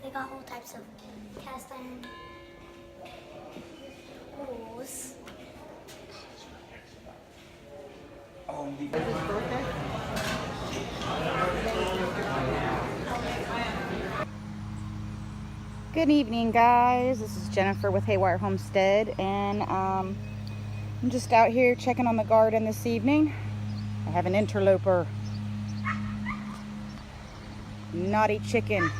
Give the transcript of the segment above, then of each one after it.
They got all types of cast iron holes. Good evening, guys. This is Jennifer with Haywire Homestead, and I'm just out here checking on the garden this evening. I have an interloper. Naughty chicken.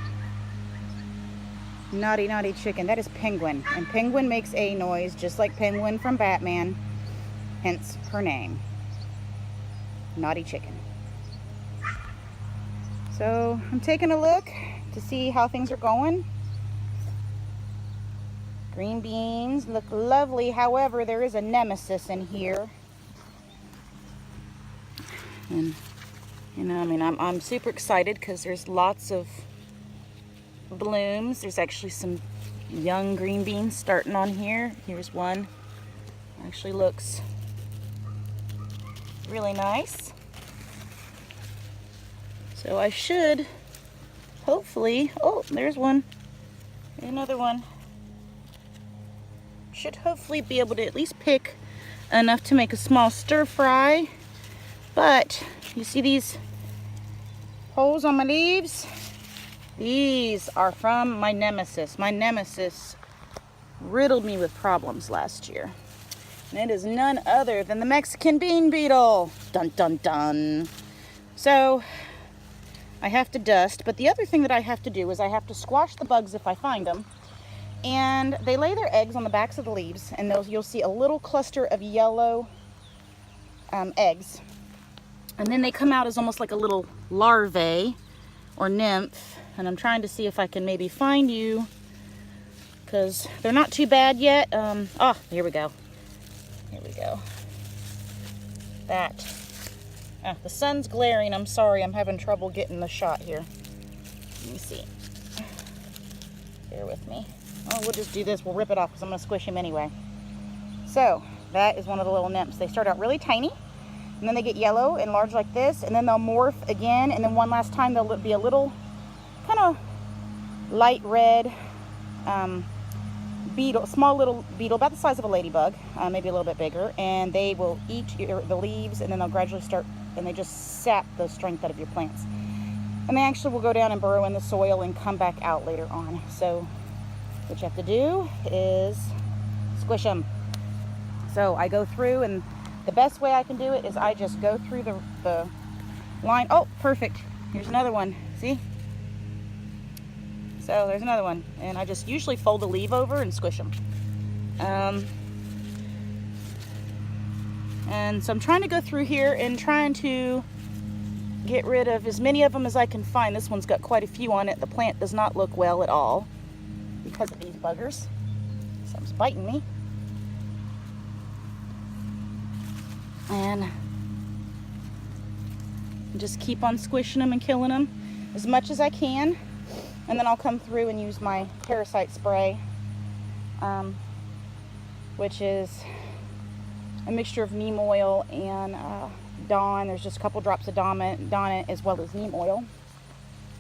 Naughty chicken. That is Penguin, and Penguin makes a noise just like Penguin from Batman, hence her name. Naughty chicken. So I'm taking a look to see how things are going. Green beans look lovely. However, there is a Nemisis in here. And you know, I mean, I'm super excited because there's lots of blooms. There's actually some young green beans starting on here. Here's one. Actually looks really nice. So I should hopefully, oh, there's one. Another one. Should hopefully be able to at least pick enough to make a small stir fry. But you see these holes on my leaves? These are from my Nemisis. My Nemisis riddled me with problems last year. And it is none other than the Mexican bean beetle. Dun dun dun. So I have to dust, but the other thing that I have to do is I have to squash the bugs if I find them. And they lay their eggs on the backs of the leaves, and you'll see a little cluster of yellow eggs. And then they come out as almost like a little larvae or nymph. And I'm trying to see if I can maybe find you, because they're not too bad yet. Oh, here we go. Here we go. That. The sun's glaring. I'm sorry. I'm having trouble getting the shot here. Let me see. Bear with me. Oh, we'll just do this. We'll rip it off because I'm going to squish him anyway. So, that is one of the little nymphs. They start out really tiny, and then they get yellow and large like this, and then they'll morph again, and then one last time they'll be a little kind of light red beetle, small little beetle, about the size of a ladybug, maybe a little bit bigger, and they will eat the leaves, and then they'll gradually start, and they just sap the strength out of your plants. And they actually will go down and burrow in the soil and come back out later on. So what you have to do is squish them. So I go through, and the best way I can do it is I just go through the line. Oh, perfect. Here's another one. See? So there's another one. And I just usually fold the leaf over and squish them. And so I'm trying to go through here and trying to get rid of as many of them as I can find. This one's got quite a few on it. The plant does not look well at all because of these buggers. Something's biting me. And just keep on squishing them and killing them as much as I can. And then I'll come through and use my parasite spray, which is a mixture of neem oil and Dawn. There's just a couple drops of Dawn as well as neem oil.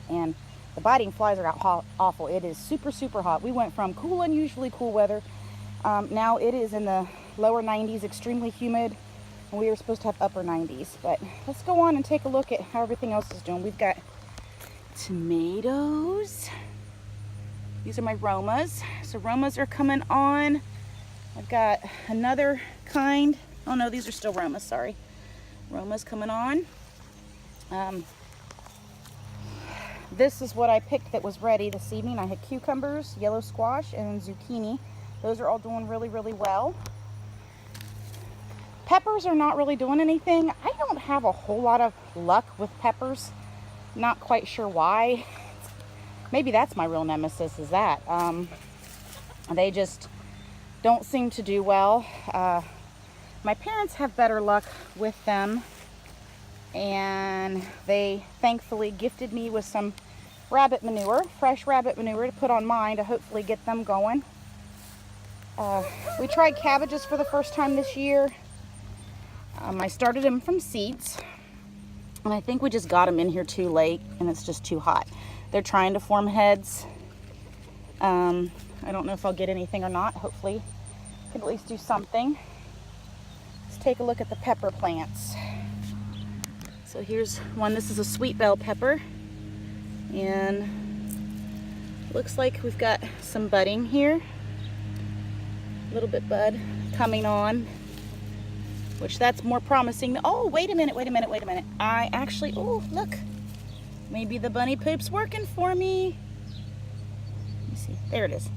And the biting flies are out awful. It is super, super hot. We went from cool, unusually cool weather. Now it is in the lower 90s, extremely humid. And we were supposed to have upper 90s. But let's go on and take a look at how everything else is doing. We've got tomatoes. These are my Romas. So Romas are coming on. I've got another kind. Oh no, these are still Romas, sorry. Romas coming on. This is what I picked that was ready this evening. I had cucumbers, yellow squash, and zucchini. Those are all doing really, really well. Peppers are not really doing anything. I don't have a whole lot of luck with peppers. Not quite sure why. Maybe that's my real nemesis, is that. They just don't seem to do well. My parents have better luck with them, and they thankfully gifted me with some rabbit manure, fresh rabbit manure, to put on mine to hopefully get them going. We tried cabbages for the first time this year. I started them from seeds, and I think we just got them in here too late, and it's just too hot. They're trying to form heads, I don't know if I'll get anything or not. Hopefully I can at least do something. Let's take a look at the pepper plants. So here's one. This is a sweet bell pepper, and looks like we've got some budding here. A little bit bud coming on, which that's more promising. Oh, wait a minute. I actually, oh, look. Maybe the bunny poop's working for me. Let me see. There it is.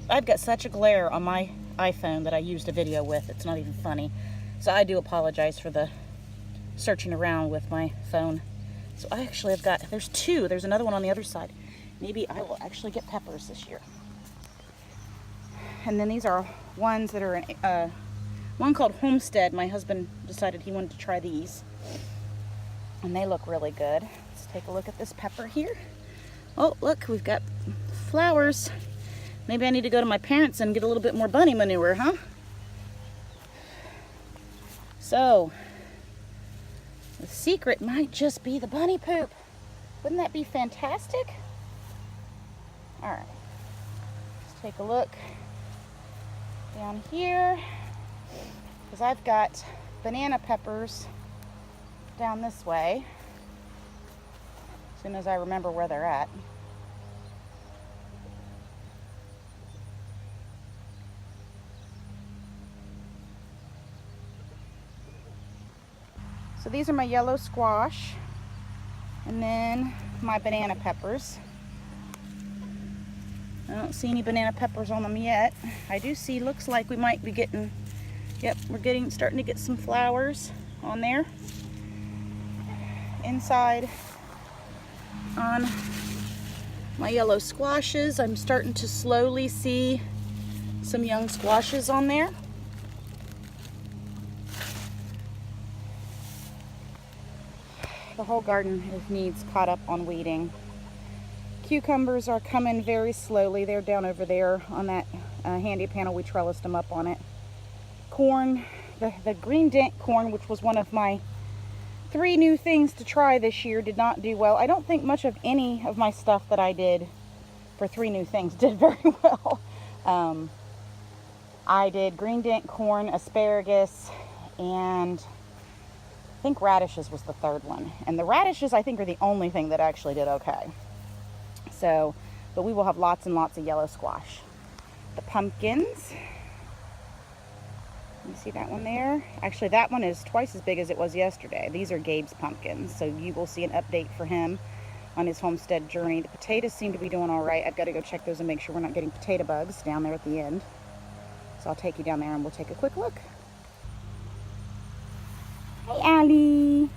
I've got such a glare on my iPhone that I used a video with. It's not even funny. So I do apologize for the searching around with my phone. So I actually have got, there's two. There's another one on the other side. Maybe I will actually get peppers this year. And then these are ones that are, one called Homestead. My husband decided he wanted to try these. And they look really good. Let's take a look at this pepper here. Oh, look, we've got flowers. Maybe I need to go to my parents and get a little bit more bunny manure, huh? So, the secret might just be the bunny poop. Wouldn't that be fantastic? All right, let's take a look down here, because I've got banana peppers down this way, as soon as I remember where they're at. So these are my yellow squash, and then my banana peppers. I don't see any banana peppers on them yet. I do see, looks like we might be getting, yep, we're starting to get some flowers on there. Inside on my yellow squashes, I'm starting to slowly see some young squashes on there. The whole garden needs caught up on weeding. Cucumbers are coming very slowly. They're down over there on that handy panel. We trellised them up on it. Corn, the green dent corn, which was one of my 3 new things to try this year, did not do well. I don't think much of any of my stuff that I did for 3 new things did very well. I did green dent corn, asparagus, and I think radishes was the 3rd one. And the radishes, I think, are the only thing that actually did okay. So, but we will have lots and lots of yellow squash. The pumpkins. You see that one there? Actually, that one is twice as big as it was yesterday. These are Gabe's pumpkins, so you will see an update for him on his homestead journey. The potatoes seem to be doing all right. I've got to go check those and make sure we're not getting potato bugs down there at the end. So I'll take you down there and we'll take a quick look. Hey, Allie.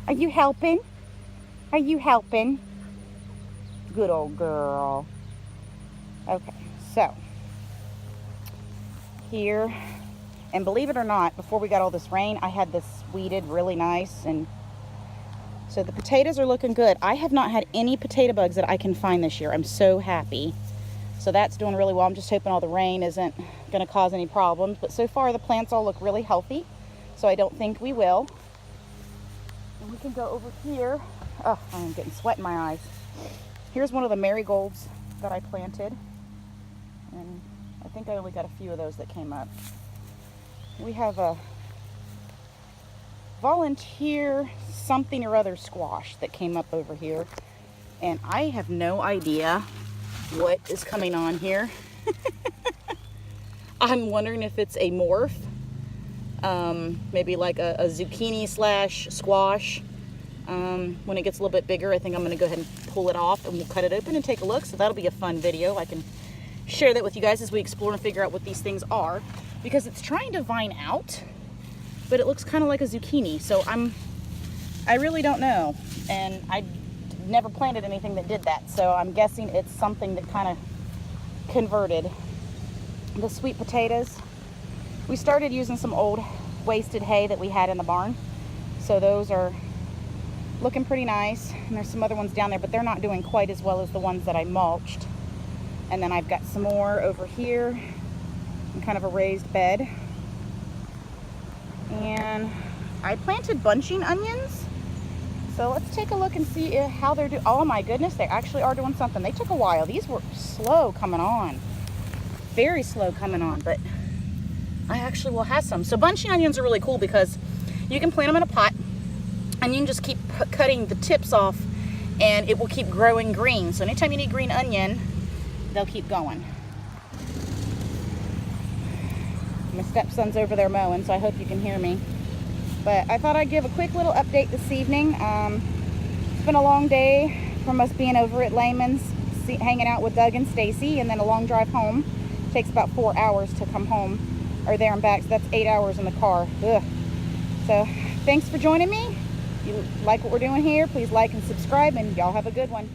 Are you helping? Are you helping? Good old girl. Okay, so here, and believe it or not, before we got all this rain, I had this weeded really nice, and so the potatoes are looking good. I have not had any potato bugs that I can find this year. I'm so happy. So that's doing really well. I'm just hoping all the rain isn't going to cause any problems, but so far the plants all look really healthy, so I don't think we will. And we can go over here. Oh, I'm getting sweat in my eyes. Here's one of the marigolds that I planted, and I think I only got a few of those that came up. We have a volunteer something or other squash that came up over here, and I have no idea what is coming on here. I'm wondering if it's a morph, maybe like a zucchini slash squash. When it gets a little bit bigger, I think I'm going to go ahead and pull it off, and we'll cut it open and take a look. So that'll be a fun video. I can share that with you guys as we explore and figure out what these things are, because it's trying to vine out, but it looks kind of like a zucchini. So I really don't know, and I never planted anything that did that. So I'm guessing it's something that kind of converted. The sweet potatoes, we started using some old wasted hay that we had in the barn. So those are looking pretty nice, and there's some other ones down there, but they're not doing quite as well as the ones that I mulched. And then I've got some more over here in kind of a raised bed. And I planted bunching onions, So let's take a look and see how they're doing. Oh my goodness, they actually are doing something. They took a while. These were slow coming on. Very slow coming on, but I actually will have some. So bunching onions are really cool because you can plant them in a pot and you can just keep cutting the tips off and it will keep growing green. So anytime you need green onion, they'll keep going. My stepson's over there mowing, so I hope you can hear me. But I thought I'd give a quick little update this evening. It's been a long day from us being over at Lehmans, hanging out with Doug and Stacy, and then a long drive home. It takes about 4 hours to come home, or there and back, so that's 8 hours in the car. Ugh. So thanks for joining me. If you like what we're doing here, please like and subscribe, and y'all have a good one.